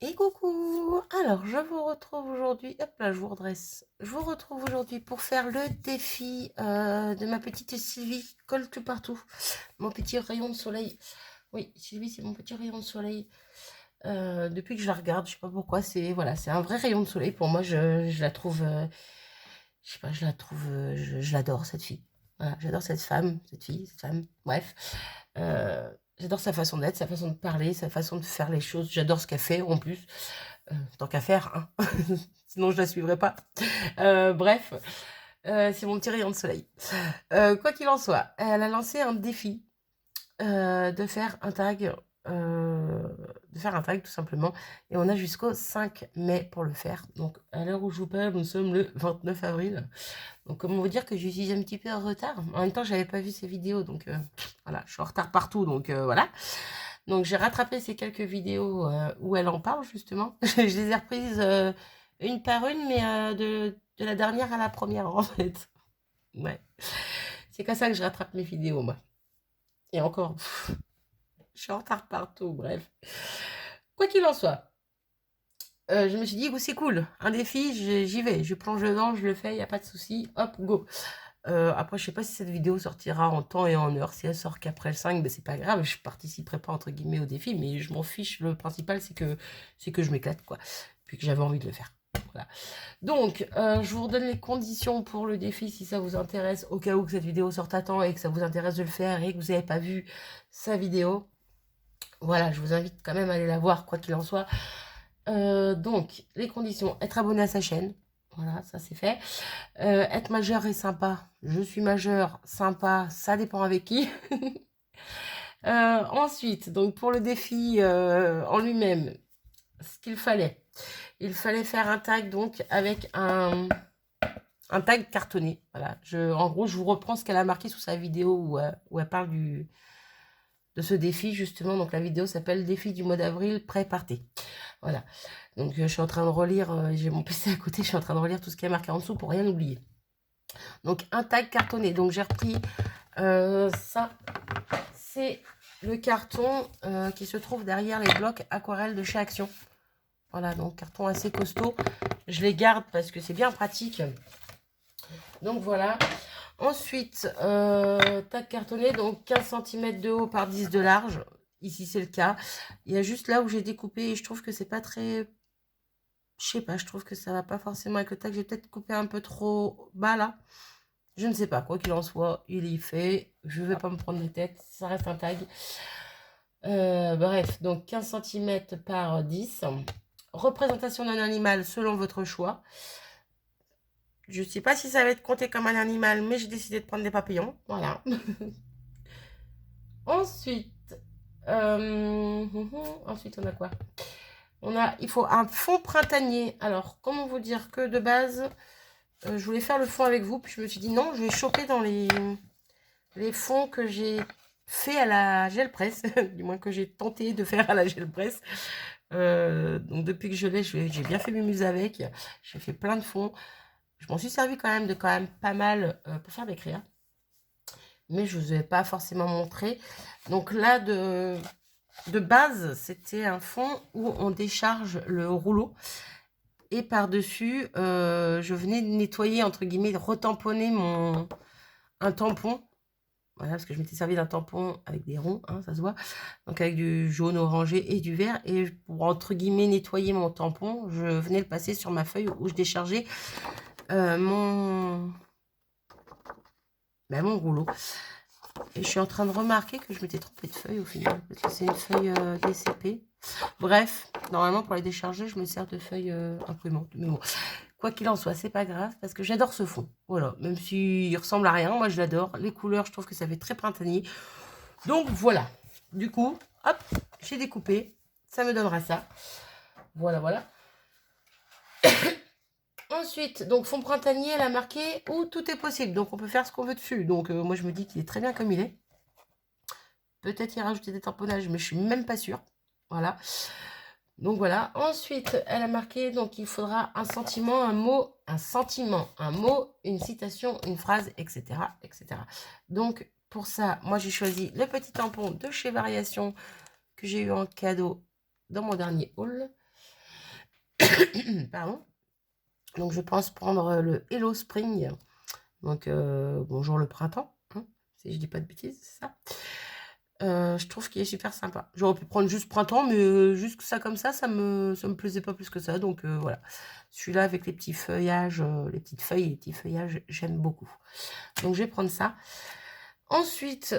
Et coucou! Alors, je vous retrouve aujourd'hui, hop là, je vous redresse. Je vous retrouve aujourd'hui pour faire le défi de ma petite Sylvie, colle tout partout. Mon petit rayon de soleil. Oui, Sylvie, c'est mon petit rayon de soleil. Depuis que je la regarde, je sais pas pourquoi, c'est voilà, c'est un vrai rayon de soleil pour moi. Je la trouve, je sais pas, je la trouve, je l'adore cette fille. Voilà, j'adore cette femme, cette fille, cette femme. Bref, j'adore sa façon d'être, sa façon de parler, sa façon de faire les choses. J'adore ce qu'elle fait en plus. Tant qu'à faire, hein. Sinon je la suivrai pas. Bref, c'est mon petit rayon de soleil. Quoi qu'il en soit, elle a lancé un défi de faire un tag, tout simplement. Et on a jusqu'au 5 mai pour le faire. Donc à l'heure où je vous parle, nous sommes le 29 avril. Donc comment vous dire que je suis un petit peu en retard. En même temps, j'avais pas vu ces vidéos, donc voilà, je suis en retard partout, donc voilà. Donc j'ai rattrapé ces quelques vidéos où elle en parle justement. Je les ai reprises une par une, mais de la dernière à la première en fait. Ouais. C'est comme ça que je rattrape mes vidéos, moi. Et encore, je suis en retard partout, bref. Quoi qu'il en soit, je me suis dit, oh, c'est cool, un défi, j'y vais, je plonge dedans, je le fais, il n'y a pas de souci, hop, go. Après, je sais pas si cette vidéo sortira en temps et en heure. Si elle sort qu'après le 5, ben c'est pas grave, je participerai pas entre guillemets au défi, mais je m'en fiche. Le principal, c'est que je m'éclate, quoi. Puis que j'avais envie de le faire. Voilà. Donc, je vous redonne les conditions pour le défi si ça vous intéresse, au cas où que cette vidéo sorte à temps et que ça vous intéresse de le faire et que vous n'avez pas vu sa vidéo. Voilà, je vous invite quand même à aller la voir, quoi qu'il en soit. Donc, les conditions, être abonné à sa chaîne. Voilà, ça c'est fait. Être majeur et sympa. Je suis majeur, sympa, ça dépend avec qui. Ensuite, donc pour le défi en lui-même, ce qu'il fallait. Il fallait faire un tag donc avec un tag cartonné. Voilà. En gros, je vous reprends ce qu'elle a marqué sous sa vidéo où elle parle de ce défi justement. Donc la vidéo s'appelle Défi du mois d'avril, pré-partez. Voilà. Donc je suis en train de relire, j'ai mon PC à côté, je suis en train de relire tout ce qui est marqué en dessous pour rien oublier. Donc un tag cartonné. Donc j'ai repris ça, c'est le carton qui se trouve derrière les blocs aquarelles de chez Action. Voilà, donc carton assez costaud. Je les garde parce que c'est bien pratique. Donc voilà. Ensuite, tag cartonné, donc 15 cm de haut par 10 de large. Ici, c'est le cas. Il y a juste là où j'ai découpé et je trouve que c'est pas très... Je sais pas, je trouve que ça va pas forcément avec le tag. J'ai peut-être coupé un peu trop bas là. Je ne sais pas, quoi qu'il en soit, il y fait. Je ne vais pas me prendre les têtes, ça reste un tag. Bref, donc 15 cm par 10. Représentation d'un animal selon votre choix. Je ne sais pas si ça va être compté comme un animal, mais j'ai décidé de prendre des papillons. Voilà. Ensuite, ensuite, on a quoi? Il faut un fond printanier. Alors, comment vous dire que de base, je voulais faire le fond avec vous, puis je me suis dit non, je vais choper dans les fonds que j'ai fait à la gel presse, du moins que j'ai tenté de faire à la gel presse. Donc depuis que je l'ai, j'ai bien fait mes muses avec. J'ai fait plein de fonds. Je m'en suis servi quand même pas mal pour faire des créas. Mais je ne vous ai pas forcément montré. Donc là, de base, c'était un fond où on décharge le rouleau. Et par-dessus, je venais de nettoyer, entre guillemets, de retamponner un tampon. Voilà, parce que je m'étais servi d'un tampon avec des ronds, hein, ça se voit. Donc avec du jaune orangé et du vert. Et pour, entre guillemets, nettoyer mon tampon, je venais le passer sur ma feuille où je déchargeais mon rouleau. Et je suis en train de remarquer que je m'étais trompée de feuille au final. Parce que c'est une feuille DCP. Bref, normalement pour les décharger, je me sers de feuille imprimante. Mais bon, quoi qu'il en soit, c'est pas grave parce que j'adore ce fond. Voilà, même s'il ressemble à rien, moi je l'adore. Les couleurs, je trouve que ça fait très printanier. Donc voilà. Du coup, hop, j'ai découpé. Ça me donnera ça. Voilà, voilà. Ensuite, donc fond printanier, elle a marqué où tout est possible. Donc on peut faire ce qu'on veut dessus. Donc moi je me dis qu'il est très bien comme il est. Peut-être y rajouter des tamponnages, mais je suis même pas sûre. Voilà. Donc voilà. Ensuite, elle a marqué, donc il faudra un sentiment, un mot, une citation, une phrase, etc., etc. Donc pour ça, moi j'ai choisi le petit tampon de chez Variation que j'ai eu en cadeau dans mon dernier haul. Pardon. Donc, je pense prendre le Hello Spring. Donc, bonjour le printemps, hein, si je dis pas de bêtises, c'est ça. Je trouve qu'il est super sympa. J'aurais pu prendre juste printemps, mais juste ça comme ça me plaisait pas plus que ça. Donc, voilà. Celui-là avec les petits feuillages, les petites feuilles, les petits feuillages, j'aime beaucoup. Donc, je vais prendre ça. Ensuite,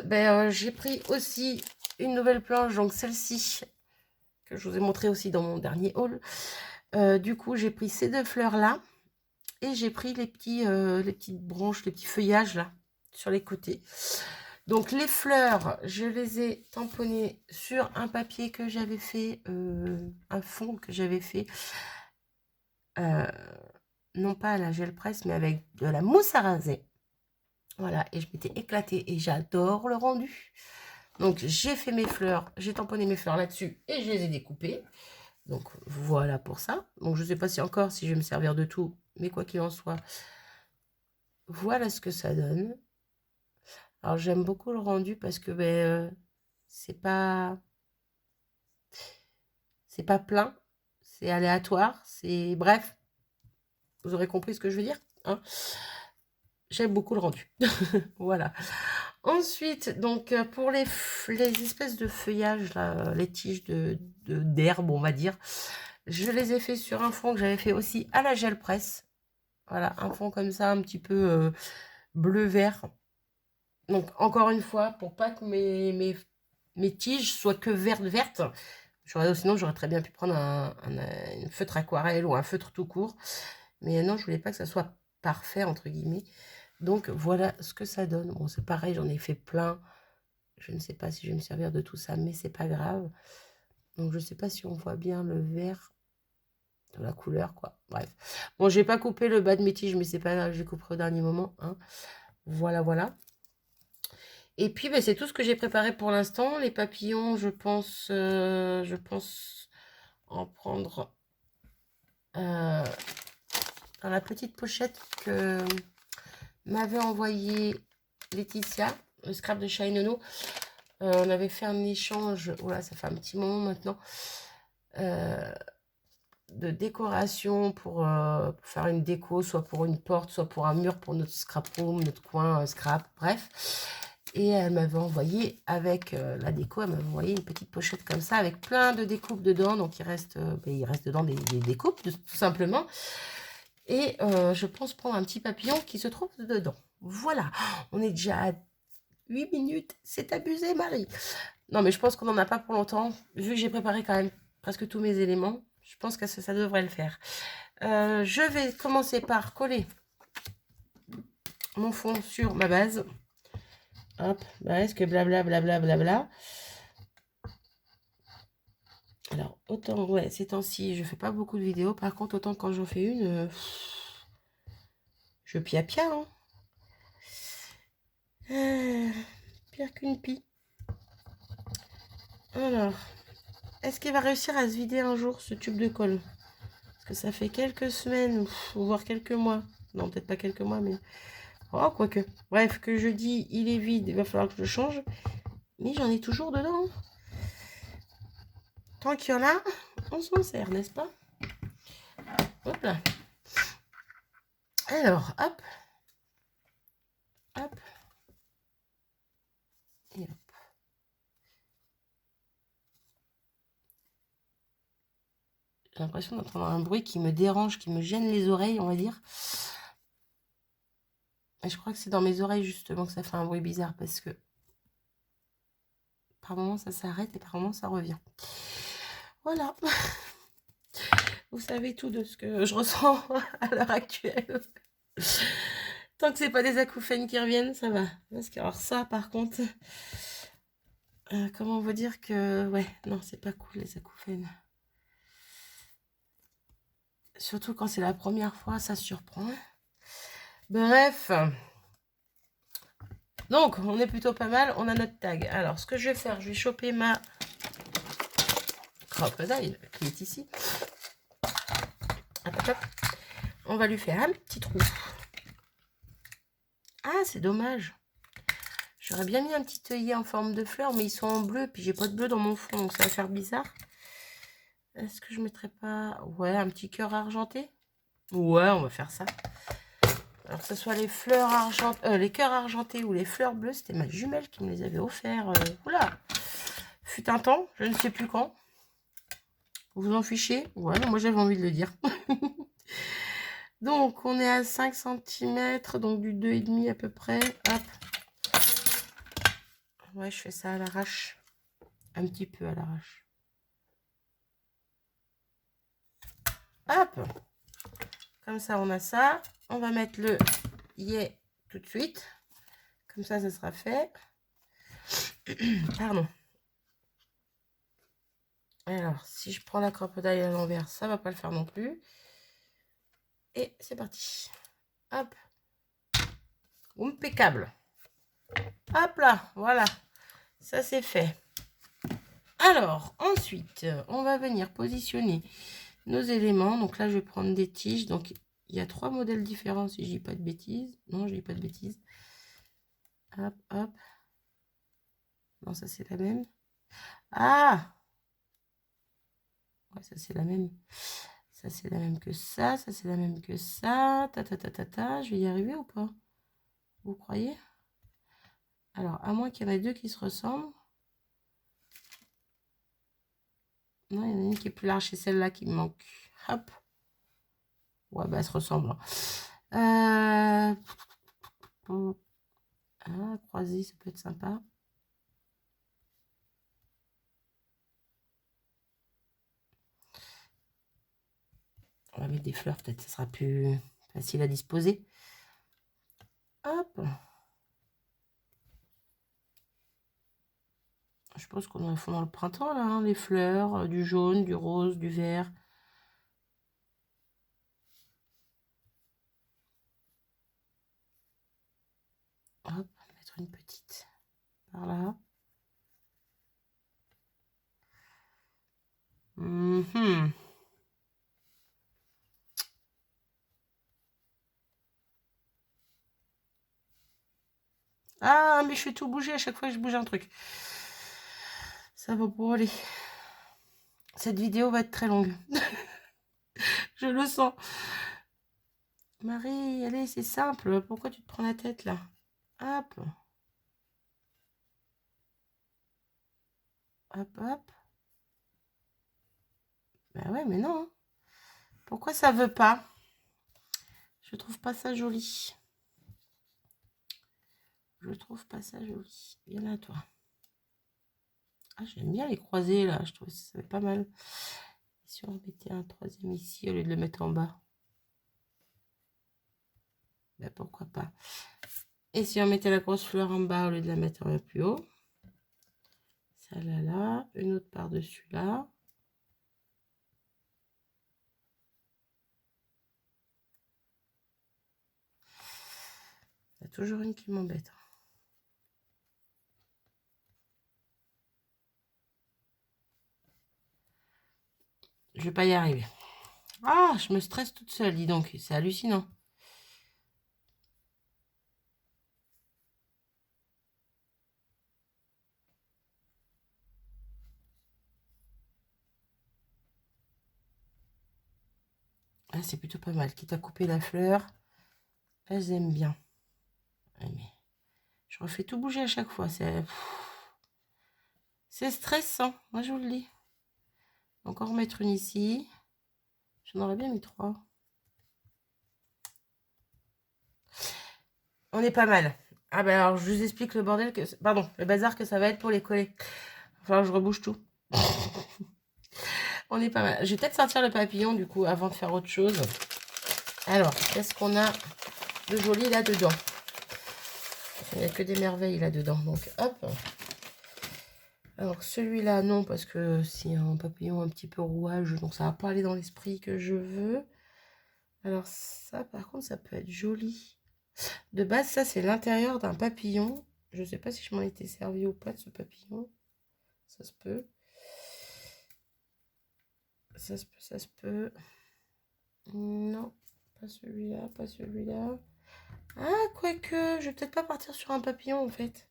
j'ai pris aussi une nouvelle planche, donc celle-ci, que je vous ai montré aussi dans mon dernier haul. Du coup, j'ai pris ces deux fleurs-là. Et j'ai pris les petites branches, les petits feuillages là, sur les côtés. Donc les fleurs, je les ai tamponnées sur un papier que j'avais fait, un fond que j'avais fait, non pas à la gel presse, mais avec de la mousse à raser. Voilà, et je m'étais éclatée et j'adore le rendu. Donc j'ai fait mes fleurs, j'ai tamponné mes fleurs là-dessus et je les ai découpées. Donc voilà pour ça. Donc je ne sais pas si encore si je vais me servir de tout, mais quoi qu'il en soit, voilà ce que ça donne. Alors j'aime beaucoup le rendu parce que c'est pas plein, c'est aléatoire, c'est bref, vous aurez compris ce que je veux dire, hein. J'aime beaucoup le rendu. Voilà. Ensuite, donc pour les espèces de feuillages, là, les tiges d'herbe, on va dire, je les ai fait sur un fond que j'avais fait aussi à la gel presse. Voilà, un fond comme ça, un petit peu bleu-vert. Donc, encore une fois, pour pas que mes tiges soient que vertes. Sinon, j'aurais très bien pu prendre une feutre aquarelle ou un feutre tout court. Mais non, je voulais pas que ça soit parfait, entre guillemets. Donc, voilà ce que ça donne. Bon, c'est pareil, j'en ai fait plein. Je ne sais pas si je vais me servir de tout ça, mais c'est pas grave. Donc, je sais pas si on voit bien le vert de la couleur, quoi. Bref. Bon, j'ai pas coupé le bas de mes tiges, mais c'est pas grave, je couperai au dernier moment, hein. Voilà, voilà. Et puis, c'est tout ce que j'ai préparé pour l'instant. Les papillons, je pense en prendre dans la petite pochette que m'avait envoyé Laetitia, le scrap de Shine Nono. On avait fait un échange, voilà, ça fait un petit moment maintenant, de décoration pour faire une déco, soit pour une porte, soit pour un mur, pour notre scrap room, notre coin scrap, bref. Et elle m'avait envoyé avec la déco, elle m'avait envoyé une petite pochette comme ça avec plein de découpes dedans. Donc il reste dedans des découpes tout simplement. Et je pense prendre un petit papillon qui se trouve dedans. Voilà, on est déjà à 8 minutes. C'est abusé, Marie. Non, mais je pense qu'on n'en a pas pour longtemps. Vu que j'ai préparé quand même presque tous mes éléments, je pense que ça devrait le faire. Je vais commencer par coller mon fond sur ma base. Hop, est-ce que blablabla. Alors, autant, ouais, ces temps-ci, je fais pas beaucoup de vidéos. Par contre, autant quand j'en fais une, je pia, hein. Pire qu'une pie. Alors, est-ce qu'il va réussir à se vider un jour, ce tube de colle? Parce que ça fait quelques semaines, voire quelques mois. Non, peut-être pas quelques mois, mais... Oh, quoique. Bref, que je dis, il est vide, il va falloir que je le change. Mais j'en ai toujours dedans. Tant qu'il y en a, on s'en sert, n'est-ce pas? Hop là. Alors, hop. Hop. Et hop. J'ai l'impression d'entendre un bruit qui me dérange, qui me gêne les oreilles, on va dire. Et je crois que c'est dans mes oreilles, justement, que ça fait un bruit bizarre, parce que par moments, ça s'arrête et par moments, ça revient. Voilà. Vous savez tout de ce que je ressens à l'heure actuelle. Tant que c'est pas des acouphènes qui reviennent, ça va. Parce que alors ça, par contre, comment vous dire que... Ouais, non, c'est pas cool, les acouphènes. Surtout quand c'est la première fois, ça surprend. Bref. Donc, on est plutôt pas mal. On a notre tag. Alors, ce que je vais faire, je vais choper ma crocodile qui est ici. Hop, hop. On va lui faire un petit trou. Ah, c'est dommage. J'aurais bien mis un petit œillet en forme de fleur, mais ils sont en bleu, puis j'ai pas de bleu dans mon fond, donc ça va faire bizarre. Est-ce que je mettrais pas... Ouais, un petit cœur argenté? Ouais, on va faire ça. Alors que ce soit les fleurs argentées, les cœurs argentés ou les fleurs bleues, c'était ma jumelle qui me les avait offerts. Oula, fut un temps, je ne sais plus quand. Vous vous en fichez? Ouais, moi j'avais envie de le dire. Donc, on est à 5 cm, donc du 2,5 à peu près. Hop. Ouais, je fais ça à l'arrache. Un petit peu à l'arrache. Hop. Comme ça, on a ça. On va mettre le yeah tout de suite. Comme ça sera fait. Pardon. Alors, si je prends la crocodile à l'envers, ça va pas le faire non plus. Et c'est parti. Hop. Impeccable. Hop là, voilà. Ça c'est fait. Alors, ensuite, on va venir positionner nos éléments. Donc là, je vais prendre des tiges. Donc, il y a 3 modèles différents si je dis pas de bêtises. Non, je dis pas de bêtises. Hop, hop. Non, ça c'est la même. Ah! Ouais, ça c'est la même. Ça c'est la même que ça. Ça c'est la même que ça. Ta ta ta ta ta. Je vais y arriver ou pas? Vous croyez? Alors, à moins qu'il y en ait 2 qui se ressemblent. Non, il y en a une qui est plus large, c'est celle-là qui me manque. Hop. Ouais, bah, elles se ressemblent. Ah, croisée, ça peut être sympa. On va mettre des fleurs, peut-être, ça sera plus facile à disposer. Hop. Je pense qu'on en fond dans le printemps, là, hein, les fleurs, du jaune, du rose, du vert. Hop, mettre une petite par là. Ah, mais je fais tout bouger à chaque fois que je bouge un truc. Ça va pas aller. Cette vidéo va être très longue. Je le sens. Marie, allez, c'est simple. Pourquoi tu te prends la tête, là? Hop. Hop, hop. Ben ouais, mais non. Pourquoi ça veut pas? Je trouve pas ça joli. Je trouve pas ça joli. Viens à toi. Ah, j'aime bien les croisés, là. Je trouve que ça fait pas mal. Et si on mettait un troisième ici, au lieu de le mettre en bas? Ben pourquoi pas. Et si on mettait la grosse fleur en bas, au lieu de la mettre un peu plus haut? Ça, là, là. Une autre par-dessus, là. Il y a toujours une qui m'embête. Je vais pas y arriver. Ah, je me stresse toute seule, dis donc. C'est hallucinant. Ah, c'est plutôt pas mal. Quitte à couper la fleur, elles aiment bien. Mais je refais tout bouger à chaque fois. C'est stressant, moi je vous le dis. Encore mettre une ici. J'en aurais bien mis 3. On est pas mal. Ah ben alors je vous explique le bordel que... Pardon, le bazar que ça va être pour les coller. Enfin, je rebouge tout. On est pas mal. Je vais peut-être sortir le papillon du coup avant de faire autre chose. Alors, qu'est-ce qu'on a de joli là-dedans? Il n'y a que des merveilles là-dedans. Donc hop. Alors celui-là, non, parce que c'est un papillon un petit peu rouage, donc ça va pas aller dans l'esprit que je veux. Alors ça, par contre, ça peut être joli. De base, ça, c'est l'intérieur d'un papillon. Je sais pas si je m'en étais servi ou pas de ce papillon. Ça se peut. Ça se peut, ça se peut. Non, pas celui-là, pas celui-là. Ah, quoique, je vais peut-être pas partir sur un papillon, en fait.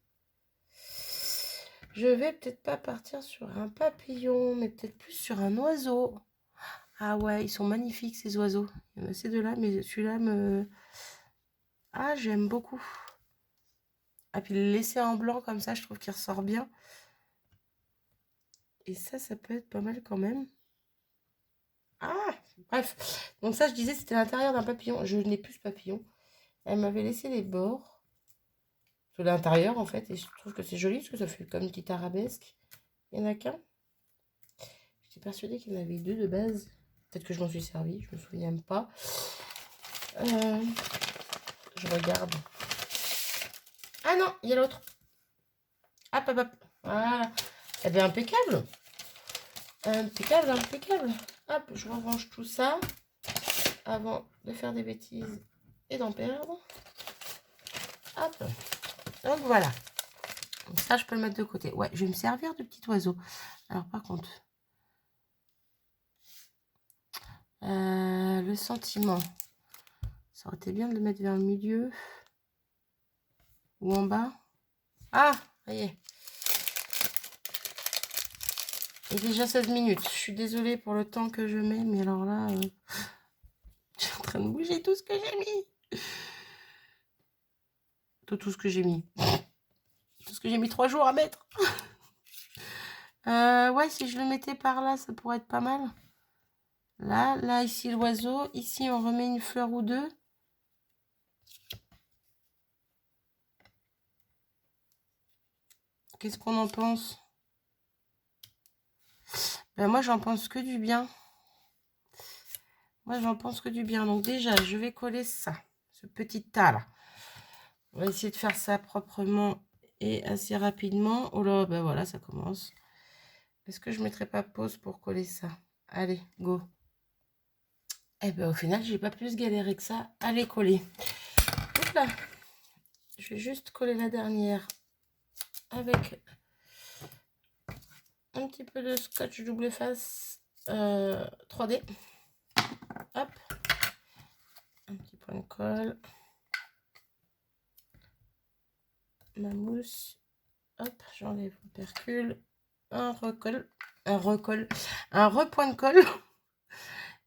Je vais peut-être pas partir sur un papillon, mais peut-être plus sur un oiseau. Ah ouais, ils sont magnifiques ces oiseaux. Il y en a ces deux-là, mais celui-là me... Ah, j'aime beaucoup. Ah, puis le laisser en blanc comme ça, je trouve qu'il ressort bien. Et ça peut être pas mal quand même. Ah, bref. Donc ça, je disais, c'était l'intérieur d'un papillon. Je n'ai plus ce papillon. Elle m'avait laissé les bords. Sur l'intérieur, en fait. Et je trouve que c'est joli, parce que ça fait comme une petite arabesque. Il n'y en a qu'un. J'étais persuadée qu'il y en avait deux de base. Peut-être que je m'en suis servi, je me souviens même pas. Je regarde. Ah non, il y a l'autre. Hop, hop, hop. Voilà. Eh bien, impeccable. Impeccable, impeccable. Hop, je range tout ça avant de faire des bêtises et d'en perdre. Hop. Donc voilà. Donc ça, je peux le mettre de côté. Ouais, je vais me servir de petit oiseau. Alors par contre, le sentiment. Ça aurait été bien de le mettre vers le milieu. Ou en bas. Ah, ça y est. Il est déjà 16 minutes. Je suis désolée pour le temps que je mets, mais alors là, je suis en train de bouger tout ce que j'ai mis. Tout ce que j'ai mis. Tout ce que j'ai mis 3 jours à mettre. Ouais, si je le mettais par là, ça pourrait être pas mal. Là, ici l'oiseau. Ici, on remet une fleur ou deux. Qu'est-ce qu'on en pense? Ben, moi, j'en pense que du bien. Moi, j'en pense que du bien. Donc déjà, je vais coller ça. Ce petit tas là. On va essayer de faire ça proprement et assez rapidement. Oh là, ben voilà, ça commence. Est-ce que je ne mettrai pas pause pour coller ça? Allez, go. Eh ben au final, j'ai pas plus galéré que ça à les coller. Hop là. Je vais juste coller la dernière avec un petit peu de scotch double face 3D. Hop. Un petit point de colle. Ma mousse. Hop, j'enlève le percule. Un recolle. Un repoint de colle.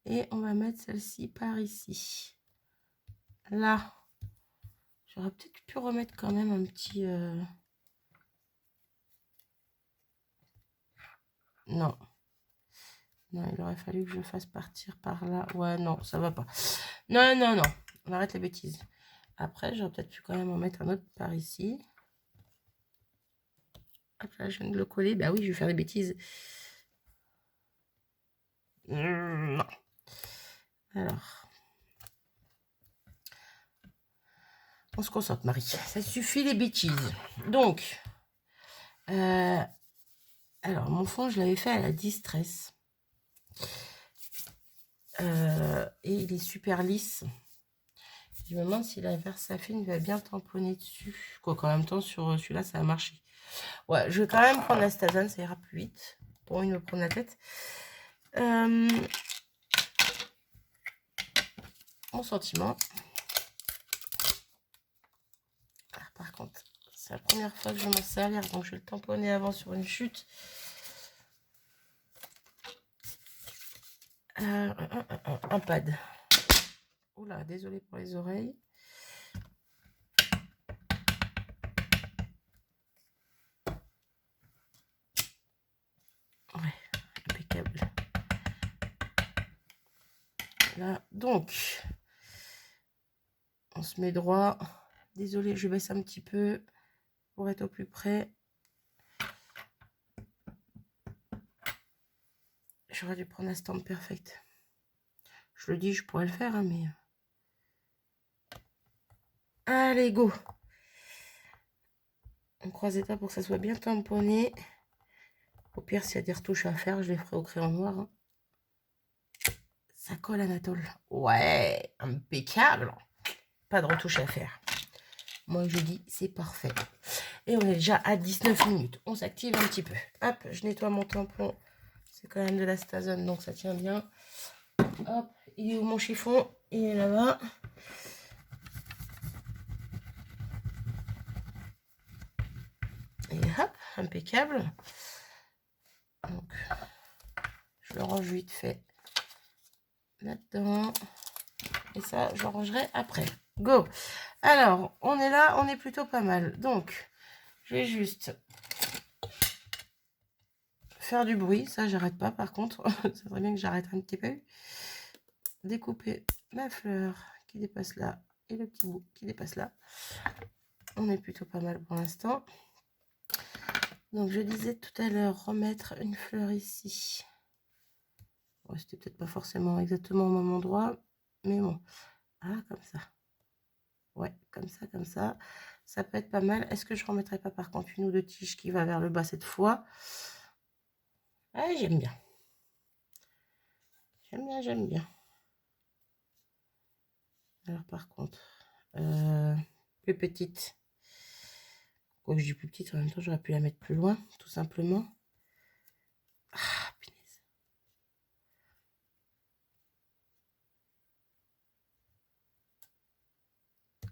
Et on va mettre celle-ci par ici. Là. J'aurais peut-être pu remettre quand même un petit... Non. Non, il aurait fallu que je fasse partir par là. Ouais, non, ça va pas. Non, non, non. On arrête les bêtises. Après, j'aurais peut-être pu quand même en mettre un autre par ici. Hop là, je viens de le coller. Bah oui, je vais faire des bêtises. Non. Alors. On se concentre, Marie. Ça suffit les bêtises. Donc. Alors, mon fond, je l'avais fait à la Distress. Et il est super lisse. Je me demande si la Versafine va bien tamponner dessus. Quoi qu'en même temps, sur celui-là, ça a marché. Ouais, je vais quand même prendre la Stazane, ça ira plus vite. Pour une me prendre la tête. Mon sentiment. Ah, par contre, c'est la première fois que je vais m'en servir, donc je vais le tamponner avant sur une chute. Un pad. Oula, désolé pour les oreilles. Ouais, impeccable. Là, donc, on se met droit. Désolé, je baisse un petit peu pour être au plus près. J'aurais dû prendre la stamp perfect. Je le dis, je pourrais le faire, hein, mais... Allez, go. On croise les doigts pour que ça soit bien tamponné. Au pire, s'il y a des retouches à faire, je les ferai au crayon noir. Hein. Ça colle, Anatole. Ouais, impeccable. Pas de retouches à faire. Moi, je dis, c'est parfait. Et on est déjà à 19 minutes. On s'active un petit peu. Hop, je nettoie mon tampon. C'est quand même de la Stazone, donc ça tient bien. Hop, il est où mon chiffon? Il est là-bas. Et hop, impeccable. Donc, je le range vite fait là-dedans. Et ça, je le rangerai après. Go! Alors, on est là, on est plutôt pas mal. Donc, je vais juste faire du bruit. Ça, j'arrête pas par contre. Ça serait bien que j'arrête un petit peu. Découper ma fleur qui dépasse là et le petit bout qui dépasse là. On est plutôt pas mal pour l'instant. Donc, je disais tout à l'heure, remettre une fleur ici. Ouais, c'était peut-être pas forcément exactement au même endroit, mais bon. Ah, comme ça. Ouais, comme ça, comme ça. Ça peut être pas mal. Est-ce que je ne remettrai pas par contre une ou deux tiges qui va vers le bas cette fois? Ah, j'aime bien. J'aime bien, j'aime bien. Alors par contre, plus petite. Quoi que je dis plus petite, en même temps, j'aurais pu la mettre plus loin, tout simplement. Ah, punaise.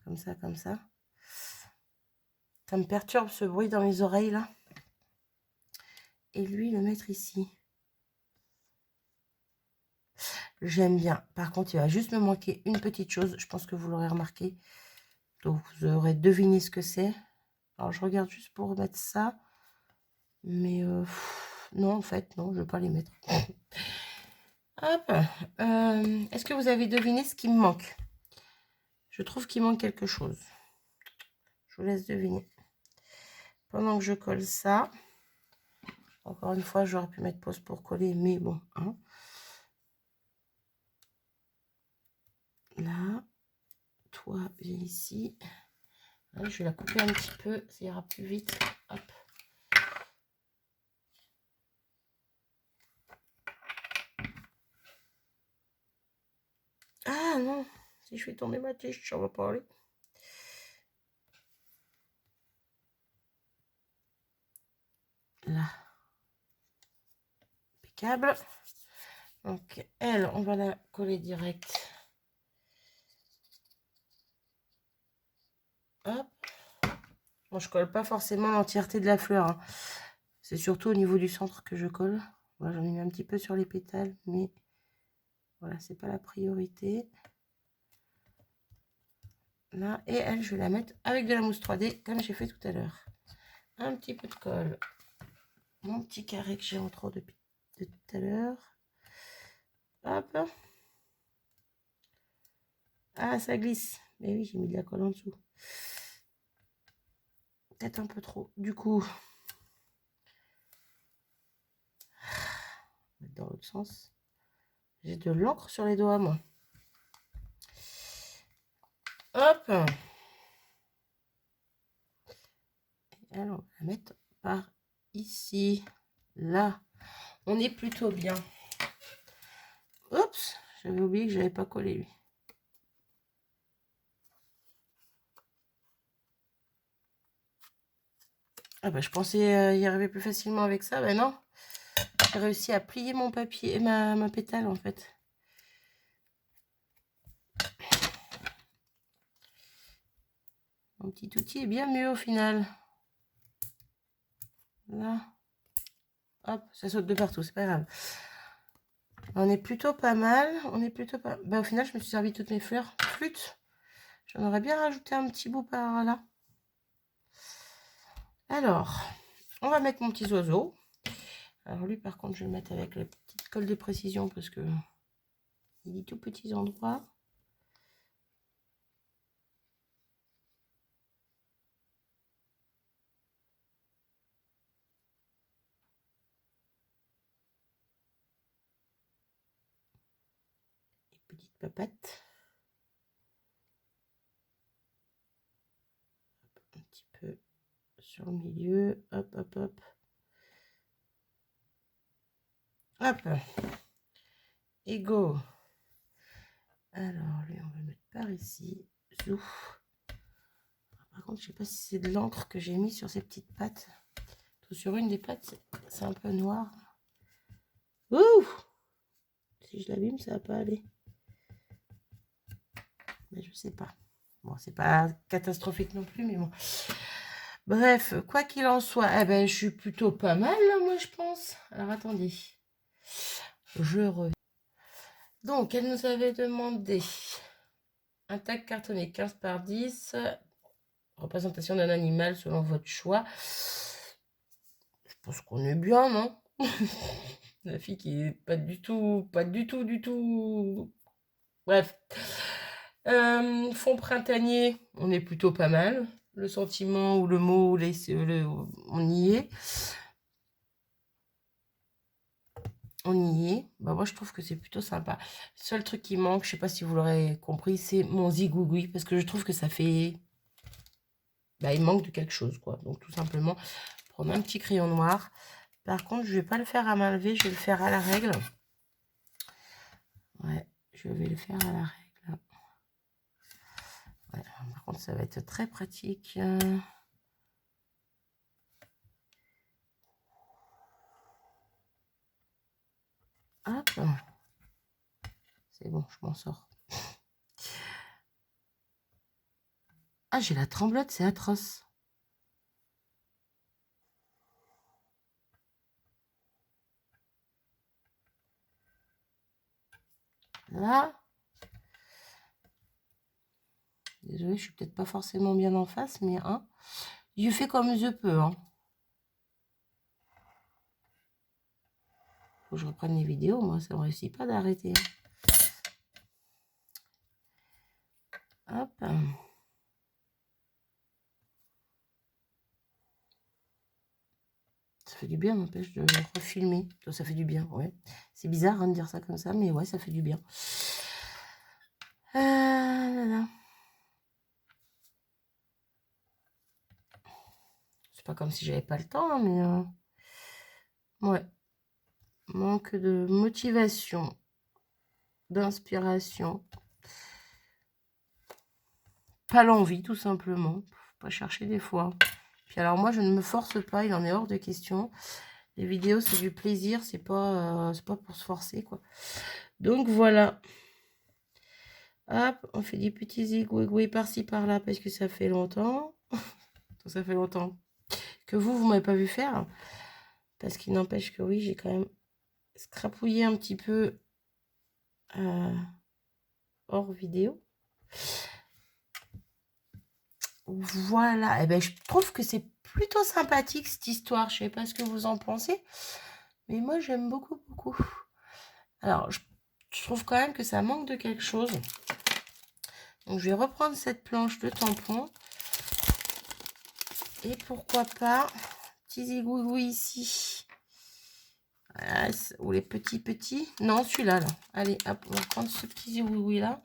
Comme ça, comme ça. Ça me perturbe ce bruit dans les oreilles, là. Et lui, le mettre ici. J'aime bien. Par contre, il va juste me manquer une petite chose. Je pense que vous l'aurez remarqué. Donc, vous aurez deviné ce que c'est. Alors, je regarde juste pour remettre ça. Mais non, en fait, non, je ne vais pas les mettre. Hop. Est-ce que vous avez deviné ce qui me manque? Je trouve qu'il manque quelque chose. Je vous laisse deviner. Pendant que je colle ça, encore une fois, j'aurais pu mettre pause pour coller, mais bon. Hein. Là, toi, viens ici. Là, je vais la couper un petit peu, ça ira plus vite. Hop. Ah non, si je fais tomber ma tige, ça va pas aller. Là. Impeccable. Donc, elle, on va la coller direct. Hop. Bon, je colle pas forcément l'entièreté de la fleur. Hein. C'est surtout au niveau du centre que je colle. Voilà, j'en ai mis un petit peu sur les pétales, mais voilà, c'est pas la priorité. Là, et elle, je vais la mettre avec de la mousse 3D, comme j'ai fait tout à l'heure. Un petit peu de colle. Mon petit carré que j'ai en trop depuis tout à l'heure. Hop. Ah, ça glisse. Mais oui, j'ai mis de la colle en dessous. Peut-être un peu trop. Du coup, dans l'autre sens. J'ai de l'encre sur les doigts, moi. Hop. Et alors, on va la mettre par ici. Là. On est plutôt bien. Oups. J'avais oublié que je n'avais pas collé, lui. Ah bah, je pensais y arriver plus facilement avec ça. Ben non. J'ai réussi à plier mon papier et ma pétale, en fait. Mon petit outil est bien mieux au final. Là. Hop, ça saute de partout, c'est pas grave. On est plutôt pas mal. On est plutôt pas... Bah, au final, je me suis servi toutes mes fleurs. Flûte. J'en aurais bien rajouté un petit bout par là. Alors, on va mettre mon petit oiseau. Alors lui, par contre, je vais le mettre avec la petite colle de précision parce que il dit tout petits endroits. Et petite papate. Un petit peu sur le milieu. Hop, hop, hop. Hop. Et go. Alors, lui, on va le mettre par ici. Zouf. Par contre, je sais pas si c'est de l'encre que j'ai mis sur ces petites pattes. Sur une des pattes, c'est un peu noir. Ouh! Si je l'abîme, ça va pas aller. Mais je sais pas. Bon, c'est pas catastrophique non plus, mais bon. Bref, quoi qu'il en soit, eh ben, je suis plutôt pas mal, là, moi, je pense. Alors, attendez. Je reviens. Donc, elle nous avait demandé un tag cartonné 15 par 10, représentation d'un animal selon votre choix. Je pense qu'on est bien, non? La fille qui est pas du tout, du tout. Bref. Fond printanier, on est plutôt pas mal. Le sentiment ou le mot, on y est. On y est. Bah, moi, je trouve que c'est plutôt sympa. Le seul truc qui manque, je sais pas si vous l'aurez compris, c'est mon zigouigoui, parce que je trouve que ça fait... Bah, il manque de quelque chose, quoi. Donc, tout simplement, prendre un petit crayon noir. Par contre, je vais pas le faire à main levée, je vais le faire à la règle. Ouais, je vais le faire à la règle. Ouais, par contre, ça va être très pratique. Hop. C'est bon, je m'en sors. Ah, j'ai la tremblote, c'est atroce. Là. Désolée, je suis peut-être pas forcément bien en face, mais hein, je fais comme je peux. Hein. Faut que je reprenne les vidéos, moi, ça ne réussit pas d'arrêter. Hop. Ça fait du bien, n'empêche de refilmer. Ça fait du bien, ouais. C'est bizarre hein, de dire ça comme ça, mais ouais, ça fait du bien. Là. C'est pas comme si j'avais pas le temps, hein, mais ouais. Manque de motivation, d'inspiration. Pas l'envie, tout simplement. Faut pas chercher des fois. Puis alors moi, je ne me force pas, il en est hors de question. Les vidéos, c'est du plaisir, c'est pas pour se forcer, quoi. Donc voilà. Hop, on fait des petits zigouigouis par-ci, par-là, parce que ça fait longtemps. Ça fait longtemps que vous m'avez pas vu faire. Parce qu'il n'empêche que oui, j'ai quand même scrapouillé un petit peu hors vidéo. Voilà. Et ben, je trouve que c'est plutôt sympathique, cette histoire. Je sais pas ce que vous en pensez. Mais moi, j'aime beaucoup, beaucoup. Alors, je trouve quand même que ça manque de quelque chose. Donc, je vais reprendre cette planche de tampon. Et pourquoi pas, petit zigouigou ici. Voilà, ou les petits. Non, celui-là, là. Allez, hop, on va prendre ce petit zigouigou là.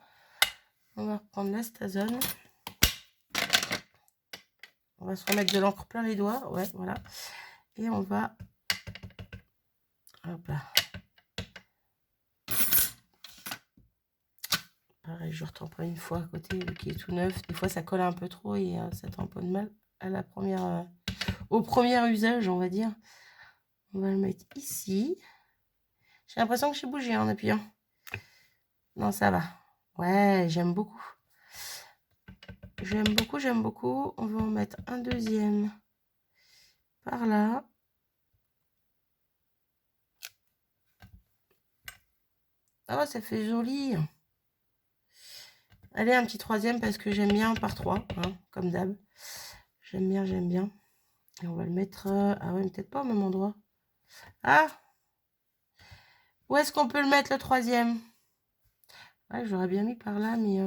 On va reprendre l'astazone. On va se remettre de l'encre plein les doigts. Ouais, voilà. Et on va... Hop là. Pareil, je retamponne une fois à côté, qui est tout neuf. Des fois, ça colle un peu trop et ça tamponne mal à la première, au premier usage, on va dire. On va le mettre ici. J'ai l'impression que j'ai bougé en appuyant. Non, ça va. Ouais, j'aime beaucoup. J'aime beaucoup, j'aime beaucoup. On va en mettre un deuxième par là. Ah, ça fait joli. Allez, un petit troisième parce que j'aime bien par trois, hein, comme d'hab. J'aime bien, j'aime bien. Et on va le mettre... ah ouais, peut-être pas au même endroit. Ah! Où est-ce qu'on peut le mettre, le troisième? Ouais, j'aurais bien mis par là, mais...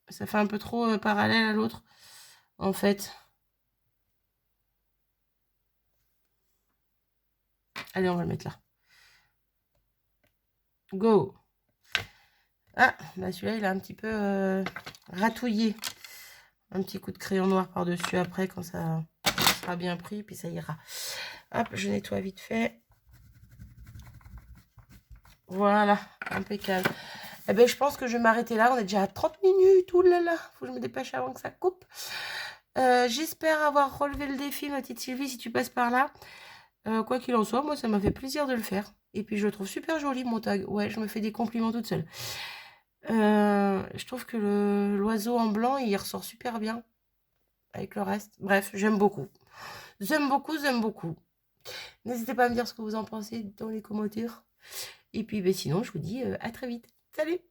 ça fait un peu trop parallèle à l'autre, en fait. Allez, on va le mettre là. Go! Ah, bah celui-là, il a un petit peu ratouillé. Un petit coup de crayon noir par-dessus après, quand ça sera bien pris, puis ça ira. Hop, je nettoie vite fait. Voilà, impeccable. Eh ben, je pense que je vais m'arrêter là. On est déjà à 30 minutes. Ouh là là, faut que je me dépêche avant que ça coupe. J'espère avoir relevé le défi, ma petite Sylvie, si tu passes par là. Quoi qu'il en soit, moi, ça m'a fait plaisir de le faire. Et puis, je le trouve super joli, mon tag. Ouais, je me fais des compliments toute seule. Je trouve que l'oiseau en blanc, il ressort super bien. avec le reste. Bref, j'aime beaucoup. J'aime beaucoup, j'aime beaucoup. N'hésitez pas à me dire ce que vous en pensez dans les commentaires. Et puis, ben, sinon, je vous dis à très vite. Salut!